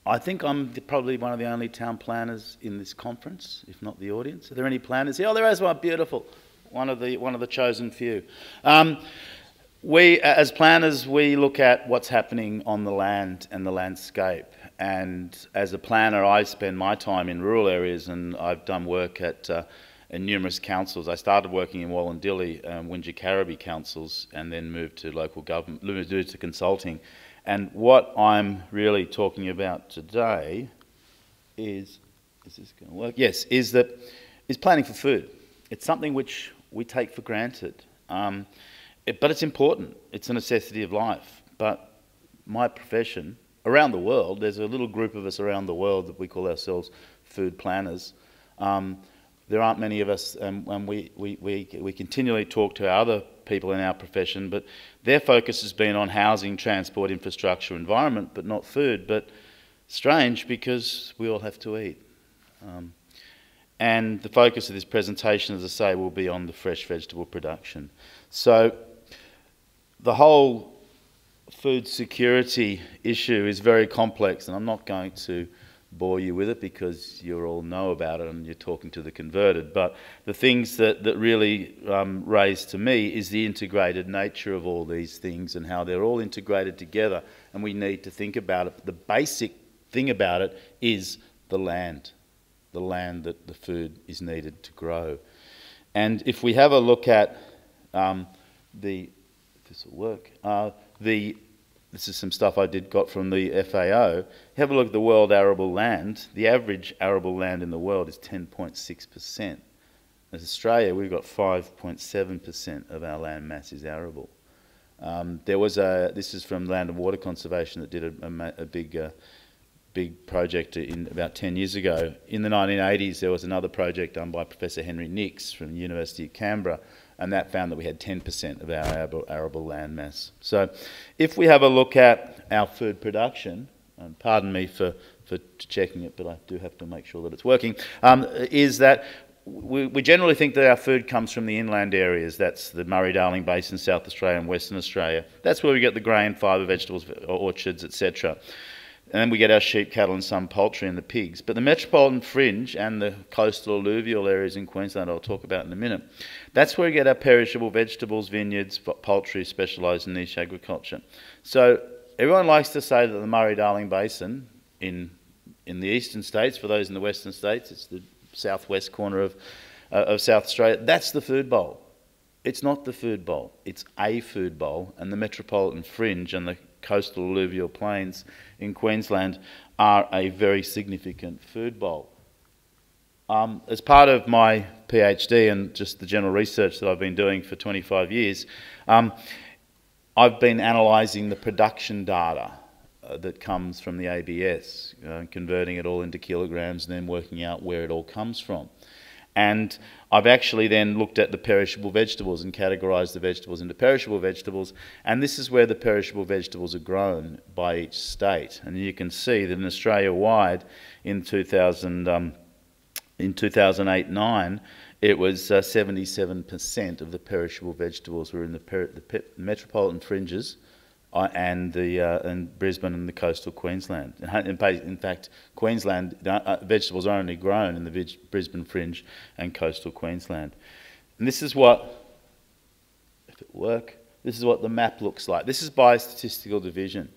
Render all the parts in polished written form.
I think I'm probably one of the only town planners in this conference, if not the audience. Are there any planners here? Oh, there is one. Beautiful. One of the chosen few. We, as planners, we look at what's happening on the land and the landscape. And as a planner, I spend my time in rural areas, and I've done work at in numerous councils. I started working in Wallandilly, Wingecarriby councils, and then moved to local government, moved to consulting. And what I'm really talking about today is this going to work? Yes, is planning for food. It's something which we take for granted, but it's important. It's a necessity of life. But my profession, around the world, there's a little group of us around the world that we call ourselves food planners. There aren't many of us, and we continually talk to other people in our profession, but their focus has been on housing, transport, infrastructure, environment, but not food. But strange, because we all have to eat. And the focus of this presentation, as I say, will be on the fresh vegetable production. So the whole food security issue is very complex, and I'm not going to bore you with it because you all know about it and you're talking to the converted. But the things that really raise to me is the integrated nature of all these things and how they're all integrated together, and we need to think about it. The basic thing about it is the land that the food is needed to grow. And if we have a look at if this will work, this is some stuff I got from the FAO. Have a look at the world arable land. The average arable land in the world is 10.6%. As Australia, we've got 5.7% of our land mass is arable. This is from Land and Water Conservation that did a big project about 10 years ago. In the 1980s, there was another project done by Professor Henry Nix from the University of Canberra, and that found that we had 10% of our arable land mass. So if we have a look at our food production, and pardon me for checking it, but I do have to make sure that it's working, is that we generally think that our food comes from the inland areas. That's the Murray-Darling Basin, South Australia and Western Australia. That's where we get the grain, fibre, vegetables, orchards, etc. And we get our sheep, cattle and some poultry and the pigs. But the metropolitan fringe and the coastal alluvial areas in Queensland, I'll talk about in a minute, that's where we get our perishable vegetables, vineyards, poultry, specialised in niche agriculture. So everyone likes to say that the Murray-Darling Basin in the eastern states, for those in the western states, it's the southwest corner of South Australia, that's the food bowl. It's not the food bowl, it's a food bowl, and the metropolitan fringe and the coastal alluvial plains in Queensland are a very significant food bowl. As part of my PhD and just the general research that I've been doing for 25 years, I've been analysing the production data that comes from the ABS, converting it all into kilograms and then working out where it all comes from. And I've actually then looked at the perishable vegetables and categorised the vegetables into perishable vegetables, and this is where the perishable vegetables are grown by each state. And you can see that in Australia-wide in 2008-9, it was 77% of the perishable vegetables were in the metropolitan fringes and Brisbane and the coastal Queensland. In fact, Queensland vegetables are only grown in the Brisbane fringe and coastal Queensland. And this is what, if it work, this is what the map looks like. This is by statistical division.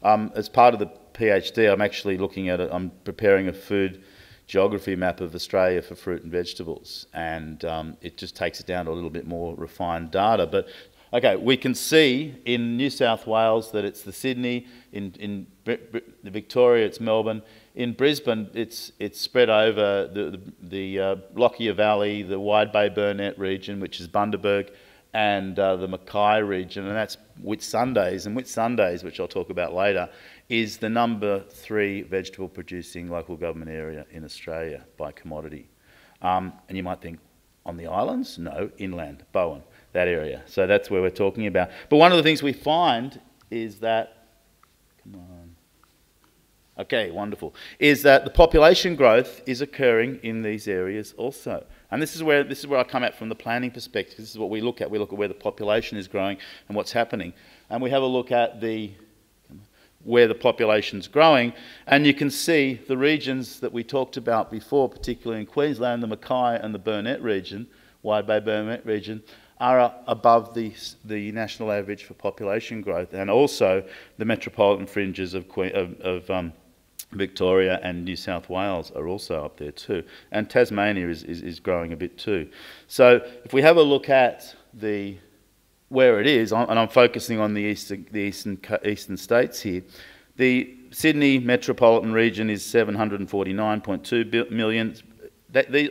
As part of the PhD, I'm actually looking at it. I'm preparing a food geography map of Australia for fruit and vegetables, and it just takes it down to a little bit more refined data. But okay, we can see in New South Wales that it's the Sydney, in the Victoria it's Melbourne, in Brisbane it's spread over the Lockyer Valley, the Wide Bay Burnett region, which is Bundaberg, and the Mackay region, and that's Whitsundays. And Whitsundays, which I'll talk about later, is the number 3 vegetable producing local government area in Australia by commodity. And you might think, on the islands? No, inland, Bowen, that area. So that's where we're talking about. But one of the things we find is that, come on, okay, wonderful, is that the population growth is occurring in these areas also. And this is where I come at from the planning perspective. This is what we look at. We look at where the population is growing and what's happening. And we have a look at where the population's growing. And you can see the regions that we talked about before, particularly in Queensland, the Mackay and the Burnett region, Wide Bay Burnett region, are above the national average for population growth, and also the metropolitan fringes of Victoria and New South Wales are also up there too. And Tasmania is growing a bit too. So if we have a look at where it is, and I'm focusing on the eastern states here, the Sydney metropolitan region is 749.2 million.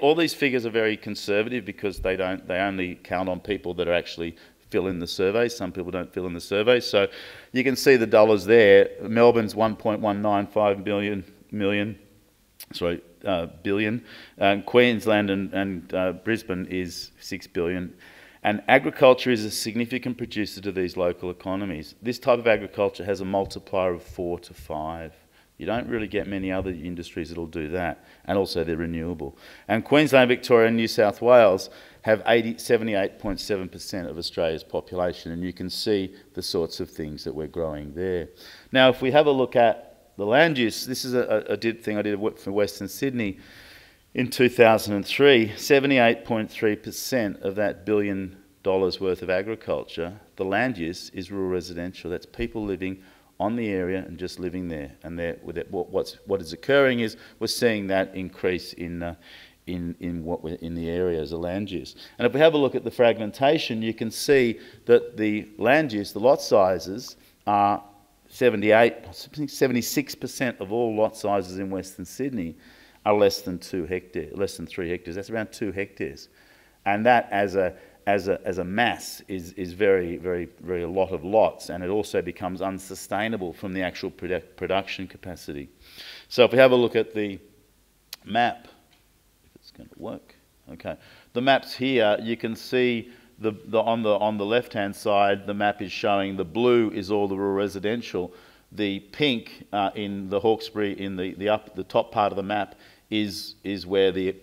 All these figures are very conservative because they only count on people that are actually fill in the survey. Some people don't fill in the survey. So you can see the dollars there. Melbourne's 1.195 billion. Queensland and Brisbane is 6 billion. And agriculture is a significant producer to these local economies. This type of agriculture has a multiplier of 4 to 5. You don't really get many other industries that'll do that, and also they're renewable. And Queensland, Victoria and New South Wales have 78.7% of Australia's population, and you can see the sorts of things that we're growing there. Now, if we have a look at the land use, this is a thing I did for Western Sydney in 2003. 78.3% of that $1 billion worth of agriculture, the land use is rural residential. That's people living on the area and just living there. And what is occurring is we're seeing that increase in the area as a land use. And if we have a look at the fragmentation, you can see that the land use, the lot sizes, are 76% of all lot sizes in Western Sydney are less than 3 hectares. That's around 2 hectares. And that as a mass is very, very, very a lot of lots, and it also becomes unsustainable from the actual production capacity. So if we have a look at the map, if it's going to work, okay. The maps here, you can see on the left-hand side, the map is showing the blue is all the rural residential. The pink in the Hawkesbury in the top part of the map is where the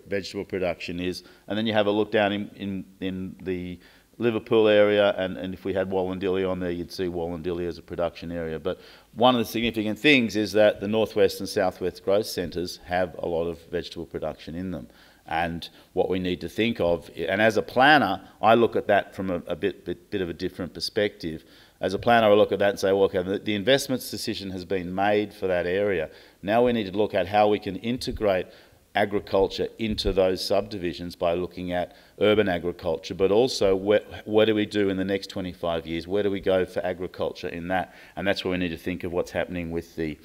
vegetable production is. And then you have a look down in the Liverpool area, and if we had Wallandilly on there, you'd see Wallandilly as a production area. But one of the significant things is that the northwest and southwest growth centres have a lot of vegetable production in them. And what we need to think of, and as a planner, I look at that from a bit of a different perspective. As a planner, I look at that and say, well, okay, the investments decision has been made for that area. Now we need to look at how we can integrate agriculture into those subdivisions by looking at urban agriculture, but also what do we do in the next 25 years? Where do we go for agriculture in that? And that's where we need to think of what's happening with the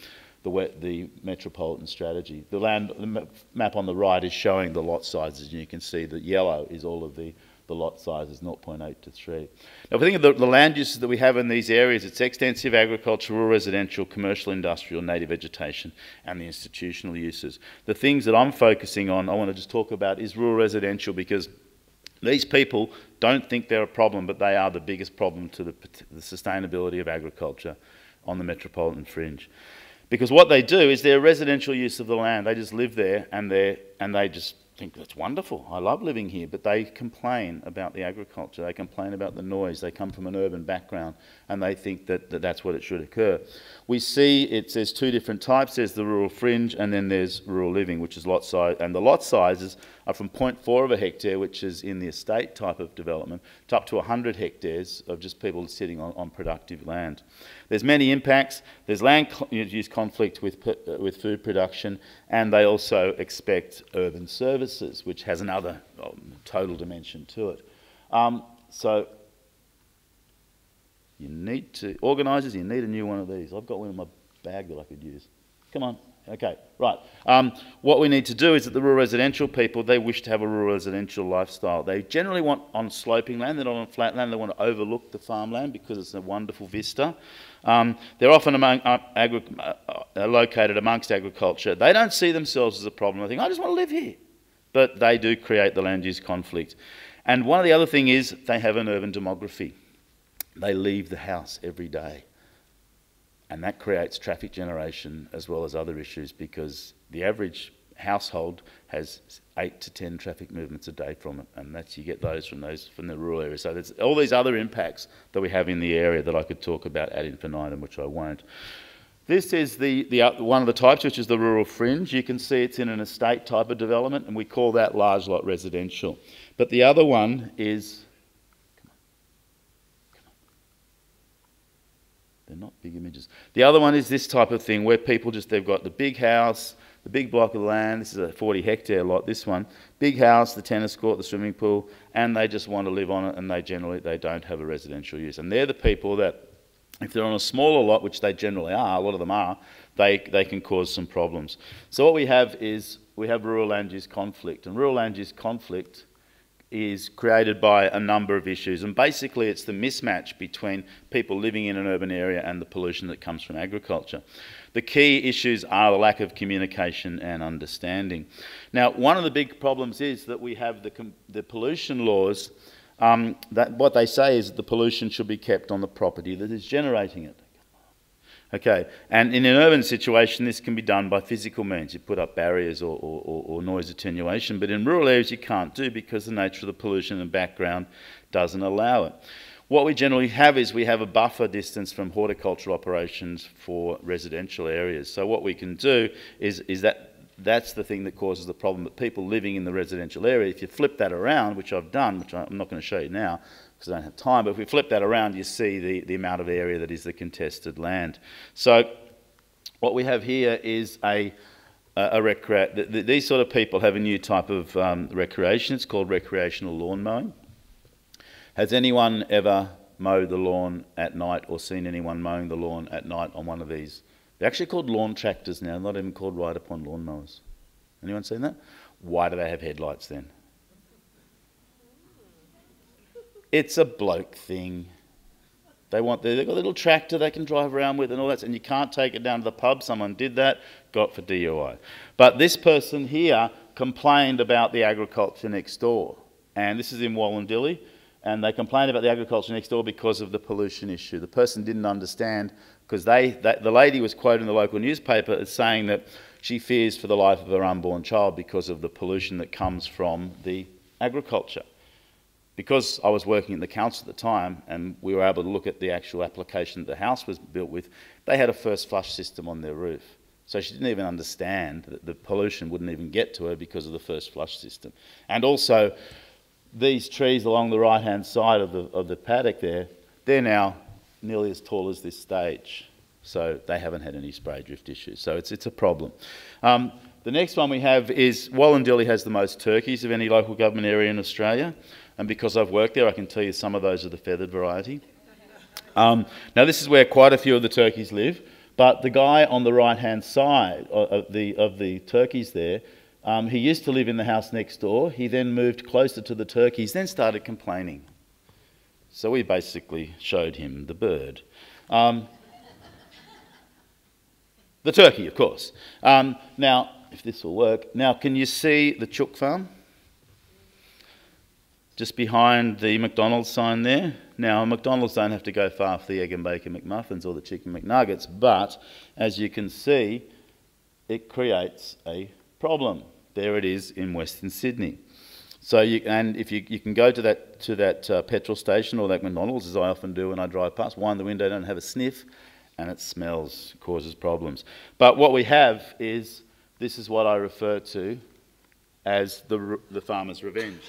metropolitan strategy. The map on the right is showing the lot sizes, and you can see that yellow is all of the lot sizes, 0.8 to 3. Now, if we think of the land uses that we have in these areas, it's extensive agriculture, rural residential, commercial, industrial, native vegetation, and the institutional uses. The things that I'm focusing on, I want to just talk about, is rural residential, because these people don't think they're a problem, but they are the biggest problem to the sustainability of agriculture on the metropolitan fringe. Because what they do is their residential use of the land, they just live there and they just think that's wonderful, I love living here, but they complain about the agriculture, they complain about the noise, they come from an urban background and they think that's what it should occur. We see there's two different types, there's the rural fringe and then there's rural living, which is lot size, and the lot sizes are from 0.4 of a hectare, which is in the estate type of development, to up to 100 hectares of just people sitting on productive land. There's many impacts. There's land use conflict with food production, and they also expect urban services, which has another total dimension to it. So you need to, organisers, you need a new one of these. I've got one in my bag that I could use. Come on. Okay, right. What we need to do is that the rural residential people, they wish to have a rural residential lifestyle. They generally want on sloping land, they're not on flat land, they want to overlook the farmland because it's a wonderful vista. They're often located amongst agriculture. They don't see themselves as a problem. They think, I just want to live here. But they do create the land use conflict. And one of the other things is they have an urban demography. They leave the house every day. And that creates traffic generation as well as other issues, because the average household has 8 to 10 traffic movements a day from it, and you get those from the rural areas. So there's all these other impacts that we have in the area that I could talk about ad infinitum, which I won't. This is one of the types, which is the rural fringe. You can see it's in an estate type of development, and we call that large lot residential. But the other one is, they're not big images. The other one is this type of thing where people they've got the big house, the big block of land. This is a 40 hectare lot, this one. Big house, the tennis court, the swimming pool, and they just want to live on it, and they don't have a residential use. And they're the people that, if they're on a smaller lot, which they generally are, a lot of them are, they can cause some problems. So what we have is, we have rural land use conflict, and rural land use conflict is created by a number of issues, and basically it's the mismatch between people living in an urban area and the pollution that comes from agriculture. The key issues are the lack of communication and understanding. Now, one of the big problems is that we have the pollution laws. That what they say is that the pollution should be kept on the property that is generating it. Okay, and in an urban situation, this can be done by physical means. You put up barriers or noise attenuation, but in rural areas you can't do because the nature of the pollution and background doesn't allow it. What we generally have is we have a buffer distance from horticultural operations for residential areas. So what we can do is that's the thing that causes the problem, that people living in the residential area, if you flip that around, which I've done, which I'm not going to show you now because I don't have time, but if we flip that around, you see the amount of area that is the contested land. So what we have here is these sort of people have a new type of recreation. It's called recreational lawn mowing. Has anyone ever mowed the lawn at night or seen anyone mowing the lawn at night on one of these? They're actually called lawn tractors now, not even called ride-upon lawnmowers. Anyone seen that? Why do they have headlights then? It's a bloke thing. They've got a little tractor they can drive around with and all that, and you can't take it down to the pub. Someone did that, got for DUI. But this person here complained about the agriculture next door, and this is in Wallandilly, and they complained about the agriculture next door because of the pollution issue. The person didn't understand, because the lady was quoted in the local newspaper as saying that she fears for the life of her unborn child because of the pollution that comes from the agriculture. Because I was working at the council at the time and we were able to look at the actual application that the house was built with, they had a first flush system on their roof. So she didn't even understand that the pollution wouldn't even get to her because of the first flush system. And also, these trees along the right-hand side of the paddock there, they're now nearly as tall as this stage. So they haven't had any spray drift issues. So it's a problem. The next one we have is Wallandilly has the most turkeys of any local government area in Australia. And because I've worked there, I can tell you some of those are the feathered variety. Now this is where quite a few of the turkeys live. But the guy on the right-hand side of the turkeys there, he used to live in the house next door. He then moved closer to the turkeys, then started complaining. So we basically showed him the bird. The turkey, of course. Now, if this will work. Now, can you see the chook farm? Just behind the McDonald's sign there. Now, McDonald's don't have to go far for the egg and bacon McMuffins or the chicken McNuggets, but as you can see, it creates a problem. There it is in Western Sydney. So, if you can go to that petrol station or that McDonald's, as I often do when I drive past, wind the window down and have a sniff, and it smells, causes problems. But what we have is, this is what I refer to as the farmer's revenge.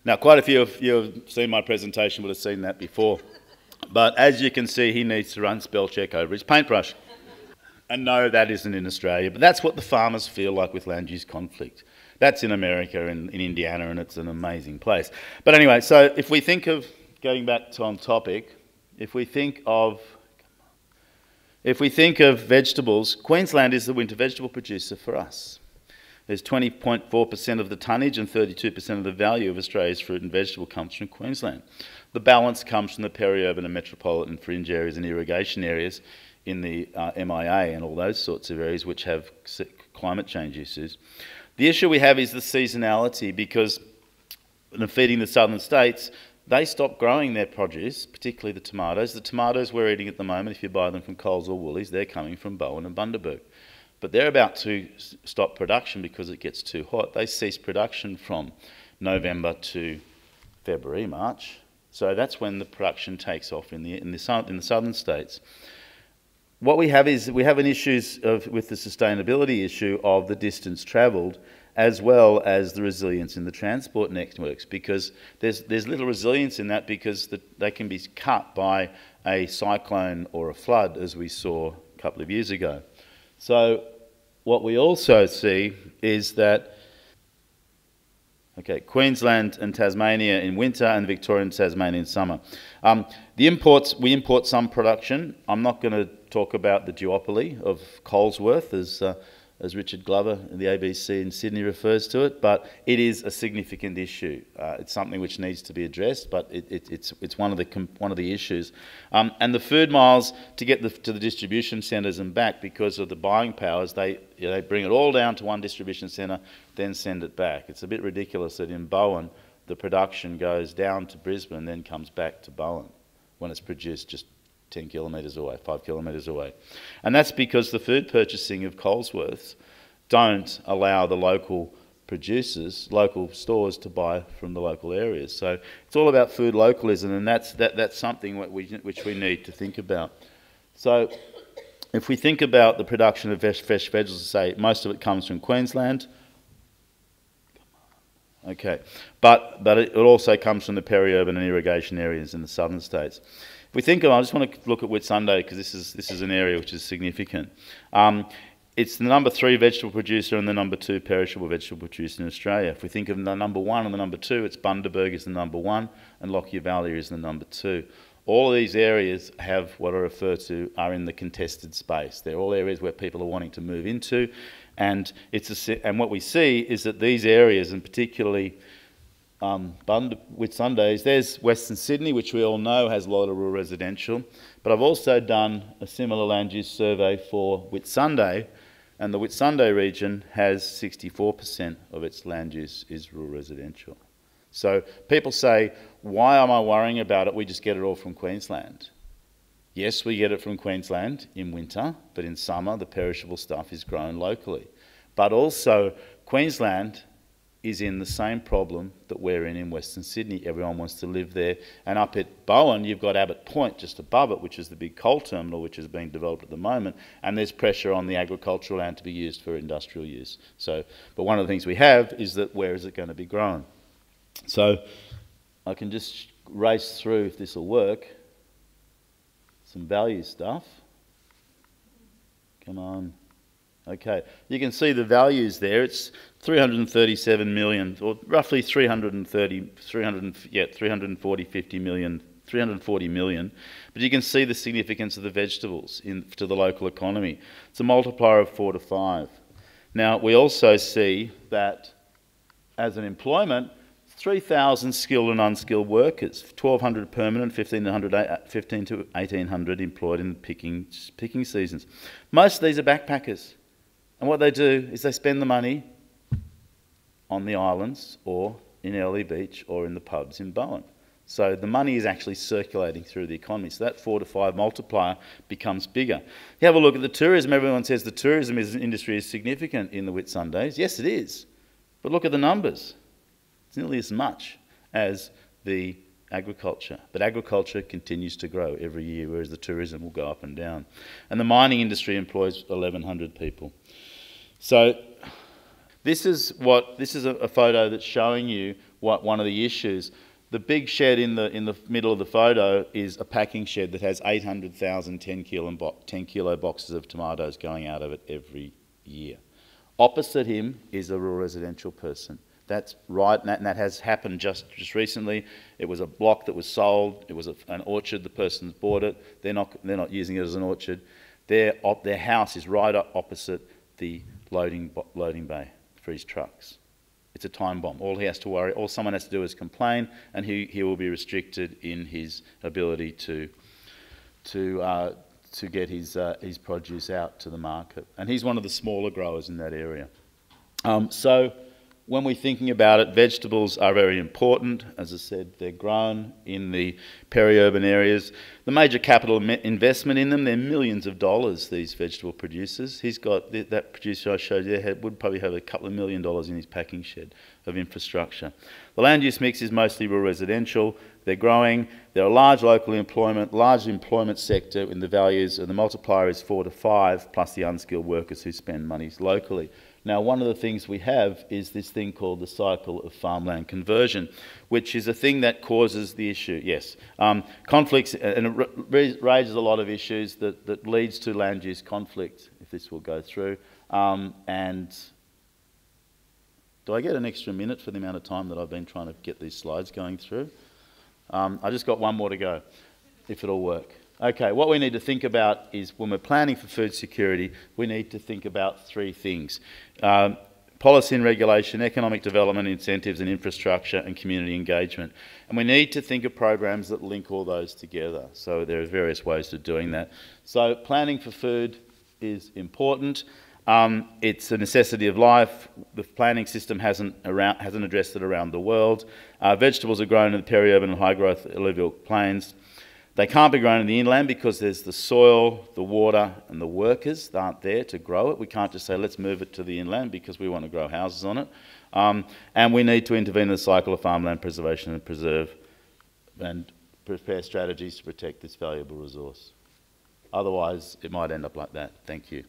Now, quite a few of you have seen my presentation, would have seen that before. But as you can see, he needs to run spell check over his paintbrush. And no, that isn't in Australia, but that's what the farmers feel like with land use conflict. That's in America, in Indiana, and it's an amazing place. But anyway, so if we think of, going back to on topic, if we think of vegetables, Queensland is the winter vegetable producer for us. There's 20.4% of the tonnage and 32% of the value of Australia's fruit and vegetable comes from Queensland. The balance comes from the peri-urban and metropolitan fringe areas and irrigation areas in the MIA and all those sorts of areas which have climate change issues. The issue we have is the seasonality, because feeding the southern states, they stopped growing their produce, particularly the tomatoes. The tomatoes we're eating at the moment, if you buy them from Coles or Woolies, they're coming from Bowen and Bundaberg. But they're about to stop production because it gets too hot. They cease production from November to February, March. So that's when the production takes off in the southern states. what we have is we have an issues with the sustainability issue of the distance travelled, as well as the resilience in the transport networks, because there's little resilience in that, because they can be cut by a cyclone or a flood, as we saw a couple of years ago. So what we also see is that, okay, Queensland and Tasmania in winter and Victoria and Tasmania in summer. The imports, we import some production. I'm not going to talk about the duopoly of Colesworth, as Richard Glover in the ABC in Sydney refers to it, but it is a significant issue. It's something which needs to be addressed, but it's one of the issues. And the food miles to get to the distribution centres and back, because of the buying powers, they bring it all down to one distribution centre, then send it back. It's a bit ridiculous that in Bowen the production goes down to Brisbane and then comes back to Bowen when it's produced just 10 kilometres away, 5 kilometres away. And that's because the food purchasing of Colesworth don't allow the local producers, local stores, to buy from the local areas. So it's all about food localism, and that's something which we need to think about. So if we think about the production of fresh vegetables, say most of it comes from Queensland. Okay, but it also comes from the peri-urban and irrigation areas in the southern states. If we think of, I just want to look at Whitsunday, because this is an area which is significant. It's the number 3 vegetable producer and the number 2 perishable vegetable producer in Australia. If we think of the number 1 and the number 2, it's Bundaberg is the number 1 and Lockyer Valley is the number 2. All of these areas have what I refer to are in the contested space. They're all areas where people are wanting to move into, and what we see is that these areas, and particularly Whitsundays, there's Western Sydney, which we all know has a lot of rural residential, but I've also done a similar land use survey for Whitsunday, and the Whitsunday region has 64% of its land use is rural residential. So people say, why am I worrying about it? We just get it all from Queensland. Yes, we get it from Queensland in winter, but in summer the perishable stuff is grown locally. But also Queensland is in the same problem that we're in Western Sydney. Everyone wants to live there. And up at Bowen, you've got Abbott Point just above it, which is the big coal terminal which is being developed at the moment, and there's pressure on the agricultural land to be used for industrial use. So, but one of the things we have is that where is it going to be grown? So I can just race through, if this will work, some value stuff. Come on. Okay, you can see the values there. It's 337 million, or roughly 340 million. But you can see the significance of the vegetables to the local economy. It's a multiplier of 4 to 5. Now, we also see that as an employment, 3,000 skilled and unskilled workers, 1,200 permanent, 15 to 1,800 employed in picking seasons. Most of these are backpackers. And what they do is they spend the money on the islands or in Early Beach or in the pubs in Bowen. So the money is actually circulating through the economy. So that 4 to 5 multiplier becomes bigger. You have a look at the tourism. Everyone says the tourism industry is significant in the Whitsundays. Yes, it is. But look at the numbers. It's nearly as much as the agriculture. But agriculture continues to grow every year, whereas the tourism will go up and down. And the mining industry employs 1,100 people. So this is a photo that's showing you what one of the issues. The big shed in the middle of the photo is a packing shed that has 800,000 10 kilo boxes of tomatoes going out of it every year. Opposite him is a rural residential person. That's right, and that has happened just recently. It was a block that was sold. It was an orchard. The person's bought it. They're not using it as an orchard. Their house is right opposite the loading bay for his trucks. It's a time bomb. All someone has to do is complain, and he will be restricted in his ability to get his produce out to the market. And he's one of the smaller growers in that area. So When we're thinking about it, vegetables are very important. As I said, they're grown in the peri-urban areas. The major capital investment in them, they're millions of dollars, these vegetable producers. He's got, that producer I showed you there would probably have a couple of $1 million in his packing shed of infrastructure. The land use mix is mostly rural residential. They're growing. They're a large local employment, large employment sector in the values, and the multiplier is 4 to 5, plus the unskilled workers who spend monies locally. Now, one of the things we have is this thing called the cycle of farmland conversion, which is a thing that causes the issue, yes. Conflicts, and it raises a lot of issues that leads to land use conflict, if this will go through. And do I get an extra minute for the amount of time that I've been trying to get these slides going through? I just got one more to go, if it'll work. Okay, what we need to think about is when we're planning for food security, we need to think about 3 things. Policy and regulation, economic development, incentives and infrastructure, and community engagement. And we need to think of programs that link all those together. So there are various ways of doing that. So planning for food is important. It's a necessity of life. The planning system hasn't addressed it around the world. Vegetables are grown in the peri-urban and high-growth alluvial plains. They can't be grown in the inland because there's the soil, the water, and the workers that aren't there to grow it. We can't just say, let's move it to the inland because we want to grow houses on it. And we need to intervene in the cycle of farmland preservation and preserve and prepare strategies to protect this valuable resource. Otherwise, it might end up like that. Thank you.